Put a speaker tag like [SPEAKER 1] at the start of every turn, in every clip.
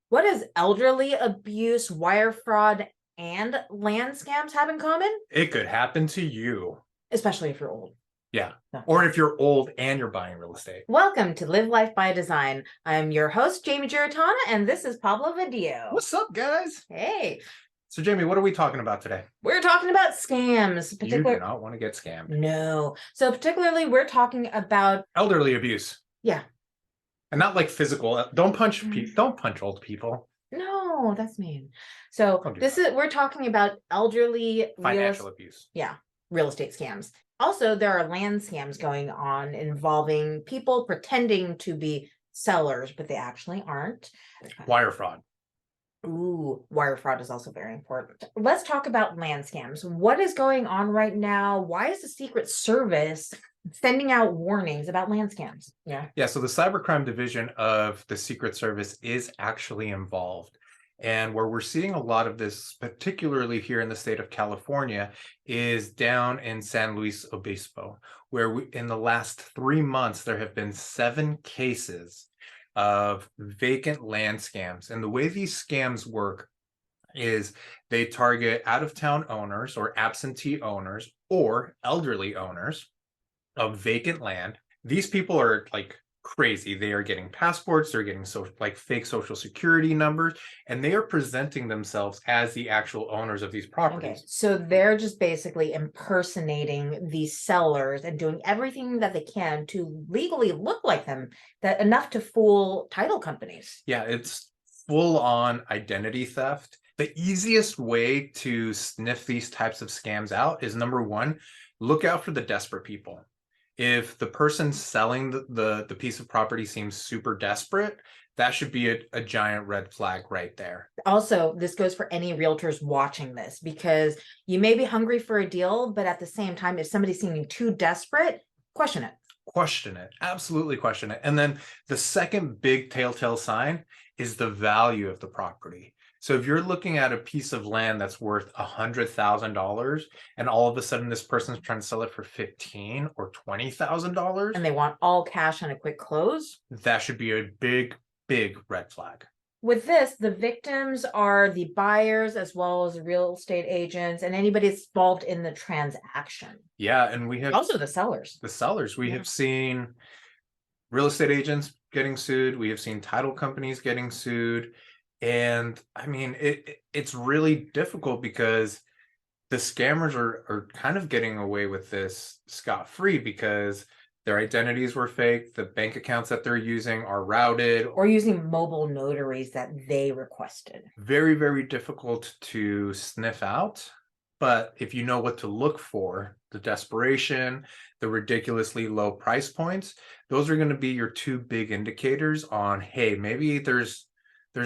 [SPEAKER 1] What does elderly abuse, wire fraud, and land scams have in common?
[SPEAKER 2] It could happen to you.
[SPEAKER 1] Especially if you're old.
[SPEAKER 2] Yeah.
[SPEAKER 1] No.
[SPEAKER 2] Or if you're old and you're buying real estate.
[SPEAKER 1] Welcome to Live Life by Design. I'm your host, Jamie Giarratana, and this is Pablo Vadillo.
[SPEAKER 2] What's up, guys?
[SPEAKER 1] Hey.
[SPEAKER 2] So, Jamie, what are we talking about today?
[SPEAKER 1] We're talking about scams.
[SPEAKER 2] You do not want to get scammed.
[SPEAKER 1] No. So particularly, we're talking about
[SPEAKER 2] elderly abuse.
[SPEAKER 1] Yeah.
[SPEAKER 2] And not like physical. Don't punch old people.
[SPEAKER 1] No, that's mean. So we're talking about elderly
[SPEAKER 2] financial abuse.
[SPEAKER 1] Yeah, real estate scams. Also, there are land scams going on involving people pretending to be sellers, but they actually aren't.
[SPEAKER 2] Wire fraud.
[SPEAKER 1] Ooh, wire fraud is also very important. Let's talk about land scams. What is going on right now? Why is the Secret Service sending out warnings about land scams?
[SPEAKER 2] Yeah, so the cybercrime division of the Secret Service is actually involved. And where we're seeing a lot of this, particularly here in the state of California, is down in San Luis Obispo, where in the last 3 months, there have been 7 cases of vacant land scams. And the way these scams work is they target out-of-town owners or absentee owners or elderly owners of vacant land. These people are like crazy. They are getting passports, they're getting fake social security numbers, and they are presenting themselves as the actual owners of these properties.
[SPEAKER 1] Okay, so they're just basically impersonating these sellers and doing everything that they can to legally look like them, that enough to fool title companies.
[SPEAKER 2] Yeah, it's full on identity theft. The easiest way to sniff these types of scams out is, number one, look out for the desperate people. If the person selling the piece of property seems super desperate, that should be a giant red flag right there.
[SPEAKER 1] Also, this goes for any realtors watching this, because you may be hungry for a deal, but at the same time, if somebody's seeming too desperate, question it.
[SPEAKER 2] Question it. Absolutely question it. And then the second big telltale sign is the value of the property. So if you're looking at a piece of land that's worth $100,000 and all of a sudden this person's trying to sell it for $15,000 or $20,000
[SPEAKER 1] and they want all cash and a quick close,
[SPEAKER 2] that should be a big red flag.
[SPEAKER 1] With this, the victims are the buyers as well as the real estate agents and anybody that's involved in the transaction.
[SPEAKER 2] Yeah, and we have
[SPEAKER 1] also the sellers.
[SPEAKER 2] We have seen real estate agents getting sued. We have seen title companies getting sued. And I mean, it's really difficult because the scammers are kind of getting away with this scot-free because their identities were fake. The bank accounts that they're using are routed.
[SPEAKER 1] Or using mobile notaries that they requested.
[SPEAKER 2] Very, very difficult to sniff out. But if you know what to look for, the desperation, the ridiculously low price points, those are going to be your 2 big indicators on, hey, maybe there's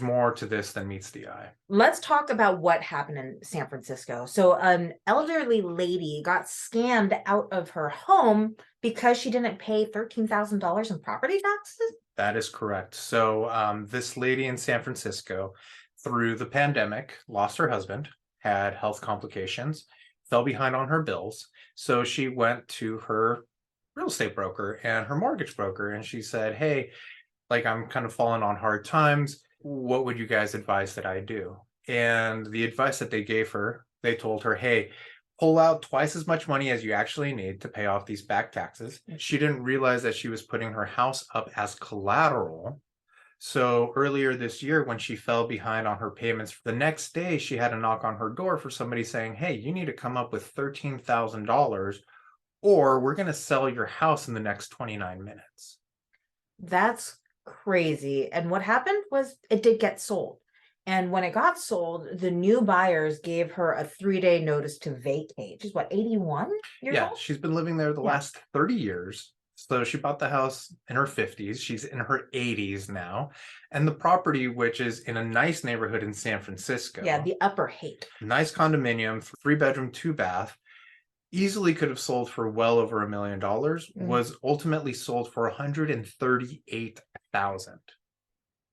[SPEAKER 2] more to this than meets the eye.
[SPEAKER 1] Let's talk about what happened in San Francisco. So an elderly lady got scammed out of her home because she didn't pay $13,000 in property taxes?
[SPEAKER 2] That is correct. So this lady in San Francisco, through the pandemic, lost her husband, had health complications, fell behind on her bills. So she went to her real estate broker and her mortgage broker, and she said, hey, like, I'm kind of falling on hard times. What would you guys advise that I do? And the advice that they gave her, they told her, hey, pull out twice as much money as you actually need to pay off these back taxes. She didn't realize that she was putting her house up as collateral. So earlier this year, when she fell behind on her payments, the next day she had a knock on her door for somebody saying, hey, you need to come up with $13,000 or we're going to sell your house in the next 29 minutes.
[SPEAKER 1] That's crazy. And what happened was it did get sold. And when it got sold, the new buyers gave her a 3-day notice to vacate. She's what, 81 years old?
[SPEAKER 2] Yeah, she's been living there the last 30 years. So she bought the house in her 50s. She's in her 80s now. And the property, which is in a nice neighborhood in San Francisco.
[SPEAKER 1] Yeah, the Upper Haight.
[SPEAKER 2] Nice condominium, 3-bedroom, 2-bath. Easily could have sold for well over $1 million, was ultimately sold for $138,000.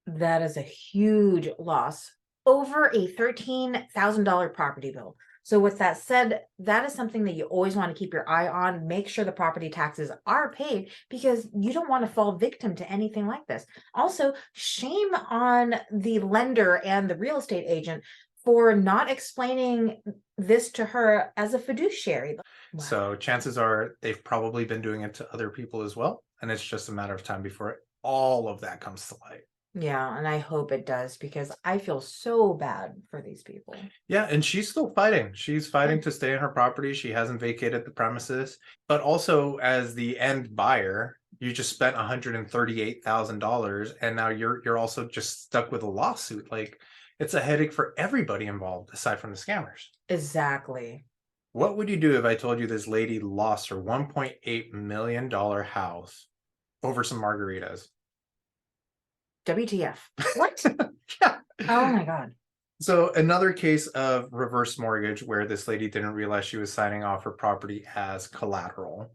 [SPEAKER 1] That is a huge loss. Over a $13,000 property bill. So with that said, that is something that you always want to keep your eye on. Make sure the property taxes are paid because you don't want to fall victim to anything like this. Also, shame on the lender and the real estate agent for not explaining this to her as a fiduciary. Wow.
[SPEAKER 2] So chances are they've probably been doing it to other people as well. And it's just a matter of time before all of that comes to light.
[SPEAKER 1] Yeah, and I hope it does because I feel so bad for these people.
[SPEAKER 2] Yeah, and she's still fighting. She's fighting to stay in her property. She hasn't vacated the premises. But also, as the end buyer, you just spent $138,000, and now you're also just stuck with a lawsuit. Like, it's a headache for everybody involved, aside from the scammers.
[SPEAKER 1] Exactly.
[SPEAKER 2] What would you do if I told you this lady lost her $1.8 million house over some margaritas?
[SPEAKER 1] WTF? What?
[SPEAKER 2] Yeah.
[SPEAKER 1] Oh my God.
[SPEAKER 2] So another case of reverse mortgage where this lady didn't realize she was signing off her property as collateral.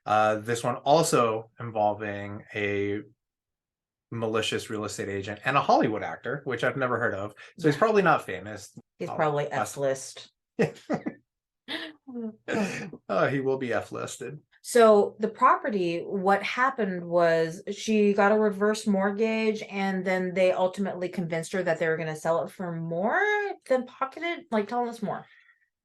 [SPEAKER 2] This one also involving a malicious real estate agent and a Hollywood actor, which I've never heard of. So he's probably not famous.
[SPEAKER 1] He's probably F-list.
[SPEAKER 2] He will be F-listed.
[SPEAKER 1] So the property, what happened was she got a reverse mortgage and then they ultimately convinced her that they were going to sell it for more than pocketed. Like, tell us more.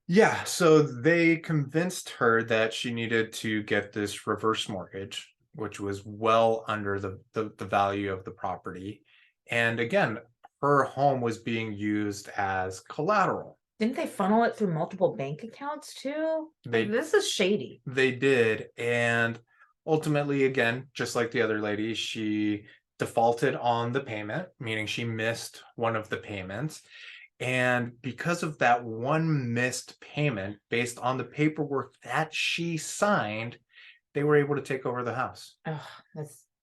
[SPEAKER 2] Yeah, so they convinced her that she needed to get this reverse mortgage, which was well under the value of the property. And again, her home was being used as collateral.
[SPEAKER 1] Didn't they funnel it through multiple bank accounts too? Like, this is shady.
[SPEAKER 2] They did. And ultimately, again, just like the other lady, she defaulted on the payment, meaning she missed one of the payments. And because of that one missed payment, based on the paperwork that she signed, they were able to take over the house.
[SPEAKER 1] Oh,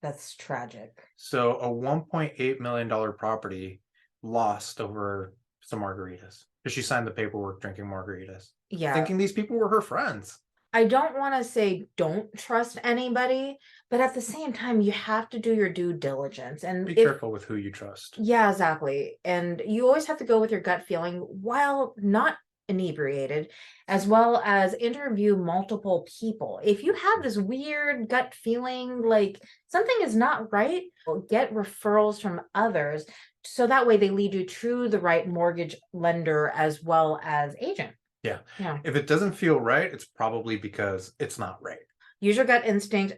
[SPEAKER 1] that's tragic.
[SPEAKER 2] So a $1.8 million property lost over some margaritas because she signed the paperwork drinking margaritas.
[SPEAKER 1] Yeah.
[SPEAKER 2] Thinking these people were her friends.
[SPEAKER 1] I don't want to say don't trust anybody, but at the same time, you have to do your due diligence and
[SPEAKER 2] be careful with who you trust.
[SPEAKER 1] Yeah, exactly. And you always have to go with your gut feeling while not inebriated, as well as interview multiple people. If you have this weird gut feeling like something is not right, get referrals from others so that way they lead you to the right mortgage lender as well as agent.
[SPEAKER 2] Yeah.
[SPEAKER 1] Yeah.
[SPEAKER 2] If it doesn't feel right, it's probably because it's not right.
[SPEAKER 1] Use your gut instinct.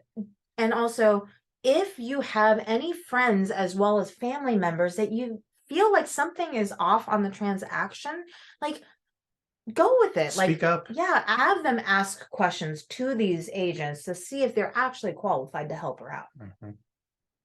[SPEAKER 1] And also, if you have any friends as well as family members that you feel like something is off on the transaction, like go with it.
[SPEAKER 2] Speak up.
[SPEAKER 1] Yeah, have them ask questions to these agents to see if they're actually qualified to help her out.
[SPEAKER 2] Mm-hmm.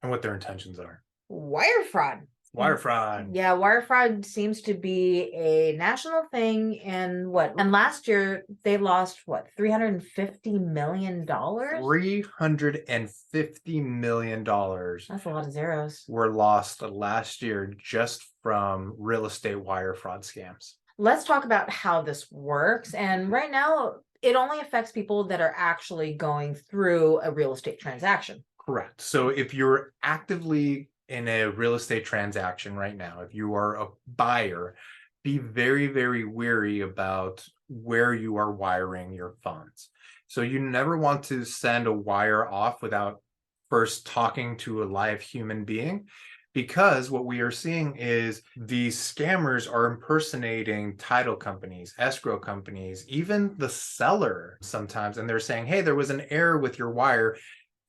[SPEAKER 2] And what their intentions are.
[SPEAKER 1] Wire fraud.
[SPEAKER 2] Wire fraud.
[SPEAKER 1] Yeah, wire fraud seems to be a national thing. And last year they lost what, $350 million?
[SPEAKER 2] $350 million.
[SPEAKER 1] That's a lot of zeros.
[SPEAKER 2] Were lost last year just from real estate wire fraud scams.
[SPEAKER 1] Let's talk about how this works. And right now, it only affects people that are actually going through a real estate transaction.
[SPEAKER 2] Correct. So if you're actively in a real estate transaction right now, if you are a buyer, be very, very wary about where you are wiring your funds. So you never want to send a wire off without first talking to a live human being, because what we are seeing is these scammers are impersonating title companies, escrow companies, even the seller sometimes, and they're saying, hey, there was an error with your wire.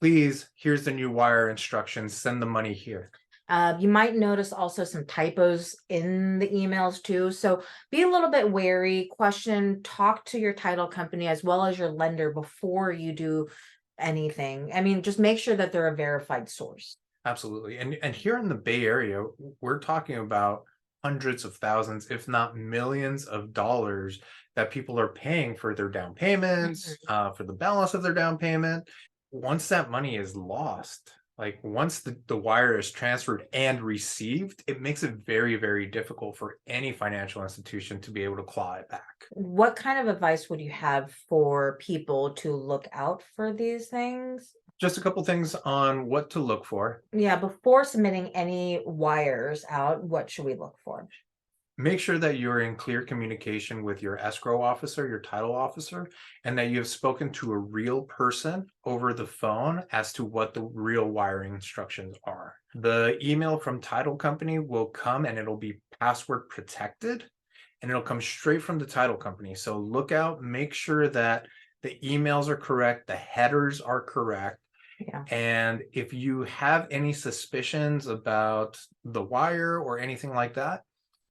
[SPEAKER 2] Please, here's the new wire instructions, send the money here.
[SPEAKER 1] You might notice also some typos in the emails too. So be a little bit wary, talk to your title company as well as your lender before you do anything. I mean, just make sure that they're a verified source.
[SPEAKER 2] Absolutely. And here in the Bay Area, we're talking about hundreds of thousands, if not millions of dollars that people are paying for their down payments, for the balance of their down payment. Once that money is lost, like once the wire is transferred and received, it makes it very, very difficult for any financial institution to be able to claw it back.
[SPEAKER 1] What kind of advice would you have for people to look out for these things?
[SPEAKER 2] Just a couple things on what to look for.
[SPEAKER 1] Yeah, before submitting any wires out, what should we look for?
[SPEAKER 2] make sure that you're in clear communication with your escrow officer, your title officer, and that you have spoken to a real person over the phone as to what the real wiring instructions are. The email from title company will come and it'll be password protected, and it'll come straight from the title company. So look out, make sure that the emails are correct, the headers are correct.
[SPEAKER 1] Yeah.
[SPEAKER 2] And if you have any suspicions about the wire or anything like that,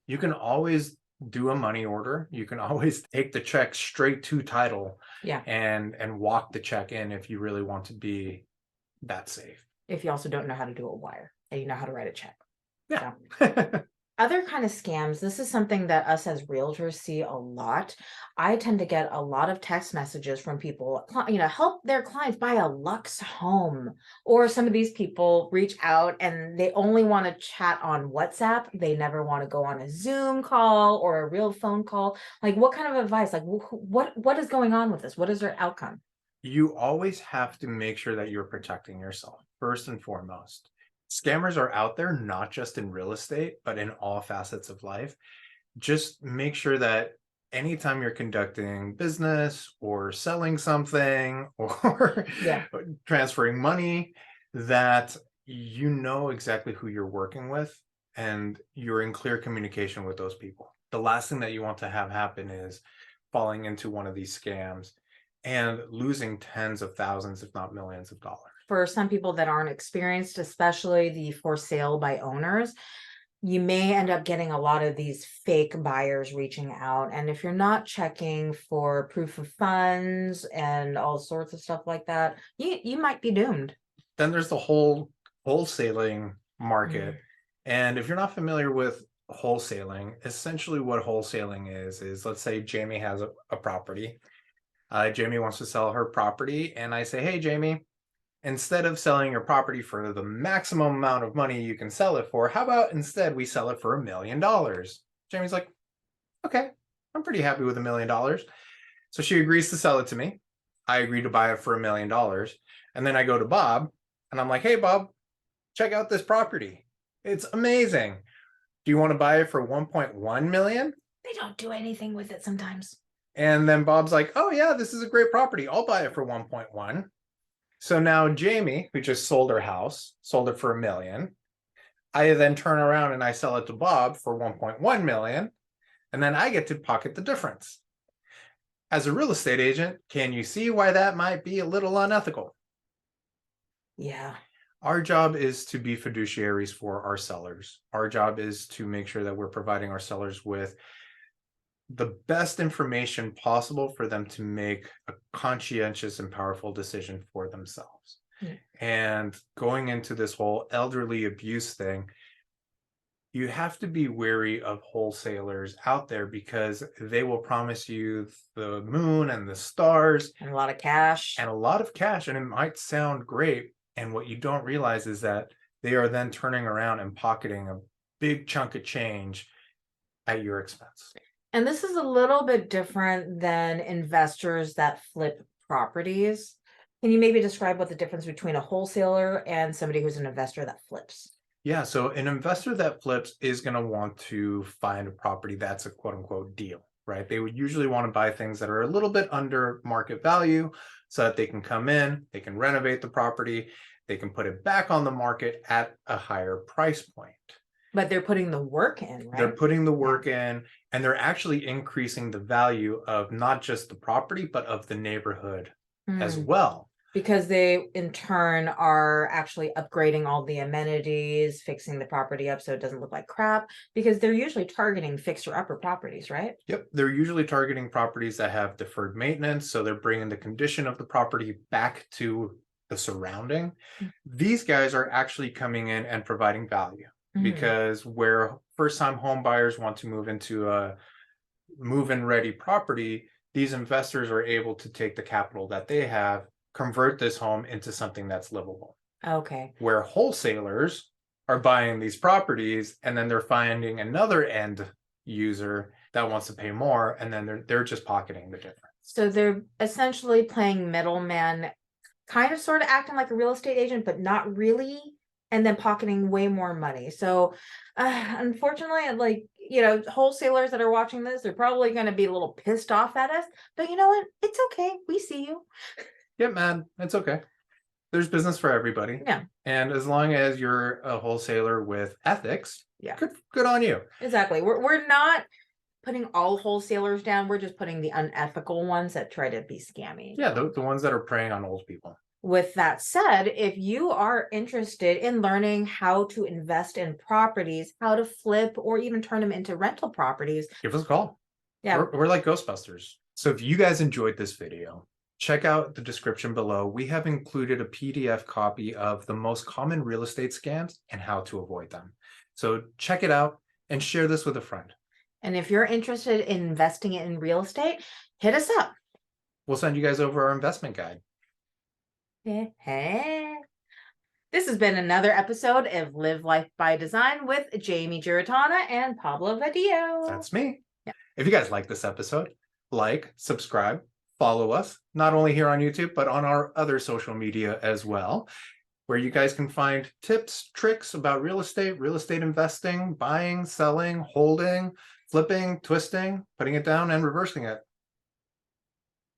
[SPEAKER 2] you can always do a money order. You can always take the check straight to title,
[SPEAKER 1] Yeah.
[SPEAKER 2] and walk the check in if you really want to be that safe.
[SPEAKER 1] If you also don't know how to do a wire and you know how to write a check.
[SPEAKER 2] Yeah.
[SPEAKER 1] So. Other kind of scams, this is something that us as realtors see a lot. I tend to get a lot of text messages from people, help their clients buy a Lux home. Or some of these people reach out and they only want to chat on WhatsApp. They never want to go on a Zoom call or a real phone call. Like, what kind of advice? Like, what is going on with this? What is their outcome?
[SPEAKER 2] You always have to make sure that you're protecting yourself first and foremost. Scammers are out there, not just in real estate, but in all facets of life. Just make sure that anytime you're conducting business or selling something or
[SPEAKER 1] Yeah.
[SPEAKER 2] transferring money, that you know exactly who you're working with and you're in clear communication with those people. The last thing that you want to have happen is falling into one of these scams and losing tens of thousands, if not millions of dollars.
[SPEAKER 1] For some people that aren't experienced, especially the for sale by owners, you may end up getting a lot of these fake buyers reaching out. And if you're not checking for proof of funds and all sorts of stuff like that, you might be doomed.
[SPEAKER 2] Then there's the whole wholesaling market.
[SPEAKER 1] Mm.
[SPEAKER 2] And if you're not familiar with wholesaling, essentially what wholesaling is let's say Jamie has a property. Jamie wants to sell her property. And I say, hey, Jamie, instead of selling your property for the maximum amount of money you can sell it for, how about instead we sell it for $1 million? Jamie's like, okay, I'm pretty happy with $1 million. So she agrees to sell it to me. I agree to buy it for $1 million. And then I go to Bob and I'm like, hey, Bob, check out this property. It's amazing. Do you want to buy it for 1.1 million?
[SPEAKER 1] They don't do anything with it sometimes.
[SPEAKER 2] And then Bob's like, oh yeah, this is a great property. I'll buy it for 1.1. So now Jamie, who just sold her house, sold it for $1 million. I then turn around and I sell it to Bob for 1.1 million. And then I get to pocket the difference. As a real estate agent, can you see why that might be a little unethical?
[SPEAKER 1] Yeah.
[SPEAKER 2] Our job is to be fiduciaries for our sellers. Our job is to make sure that we're providing our sellers with the best information possible for them to make a conscientious and powerful decision for themselves.
[SPEAKER 1] Mm.
[SPEAKER 2] And going into this whole elderly abuse thing, you have to be wary of wholesalers out there because they will promise you the moon and the stars
[SPEAKER 1] And a lot of cash.
[SPEAKER 2] and a lot of cash, and it might sound great. And what you don't realize is that they are then turning around and pocketing a big chunk of change at your expense.
[SPEAKER 1] And this is a little bit different than investors that flip properties. Can you maybe describe what the difference between a wholesaler and somebody who's an investor that flips?
[SPEAKER 2] Yeah, so an investor that flips is going to want to find a property that's a quote unquote deal, right? They would usually want to buy things that are a little bit under market value so that they can come in, they can renovate the property, they can put it back on the market at a higher price point.
[SPEAKER 1] But they're putting the work in, right?
[SPEAKER 2] They're putting the work in, and they're actually increasing the value of not just the property, but of the neighborhood as well.
[SPEAKER 1] Because they, in turn, are actually upgrading all the amenities, fixing the property up so it doesn't look like crap, because they're usually targeting fixer-upper properties, right?
[SPEAKER 2] Yep, they're usually targeting properties that have deferred maintenance, so they're bringing the condition of the property back to the surrounding. These guys are actually coming in and providing value. Because where first-time home buyers want to move into a move-in ready property, these investors are able to take the capital that they have, convert this home into something that's livable.
[SPEAKER 1] Okay.
[SPEAKER 2] Where wholesalers are buying these properties and then they're finding another end user that wants to pay more, and then they're just pocketing the difference.
[SPEAKER 1] So they're essentially playing middleman, kind of sort of acting like a real estate agent, but not really, and then pocketing way more money. So unfortunately, like, you know, wholesalers that are watching this, they're probably going to be a little pissed off at us, but you know what? It's okay. We see you.
[SPEAKER 2] Get mad. It's okay. There's business for everybody.
[SPEAKER 1] Yeah.
[SPEAKER 2] And as long as you're a wholesaler with ethics,
[SPEAKER 1] Yeah.
[SPEAKER 2] good on you.
[SPEAKER 1] Exactly. We're not putting all wholesalers down. We're just putting the unethical ones that try to be scammy.
[SPEAKER 2] Yeah, the ones that are preying on old people.
[SPEAKER 1] With that said, if you are interested in learning how to invest in properties, how to flip or even turn them into rental properties,
[SPEAKER 2] give us a call.
[SPEAKER 1] Yeah.
[SPEAKER 2] We're like Ghostbusters. So if you guys enjoyed this video, check out the description below. We have included a PDF copy of the most common real estate scams and how to avoid them. So check it out and share this with a friend. And
[SPEAKER 1] if you're interested in investing in real estate, hit us up.
[SPEAKER 2] We'll send you guys over our investment guide.
[SPEAKER 1] Hey. This has been another episode of Live Life by Design with Jamie Giarratana and Pablo Vadillo.
[SPEAKER 2] That's me.
[SPEAKER 1] Yeah.
[SPEAKER 2] If you guys like this episode, like, subscribe, follow us, not only here on YouTube, but on our other social media as well, where you guys can find tips, tricks about real estate investing, buying, selling, holding, flipping, twisting, putting it down and reversing it.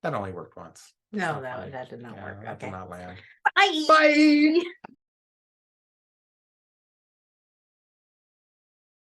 [SPEAKER 2] That only worked once.
[SPEAKER 1] No, that did not work.
[SPEAKER 2] That
[SPEAKER 1] Okay.
[SPEAKER 2] did not land.
[SPEAKER 1] Bye.
[SPEAKER 2] Bye.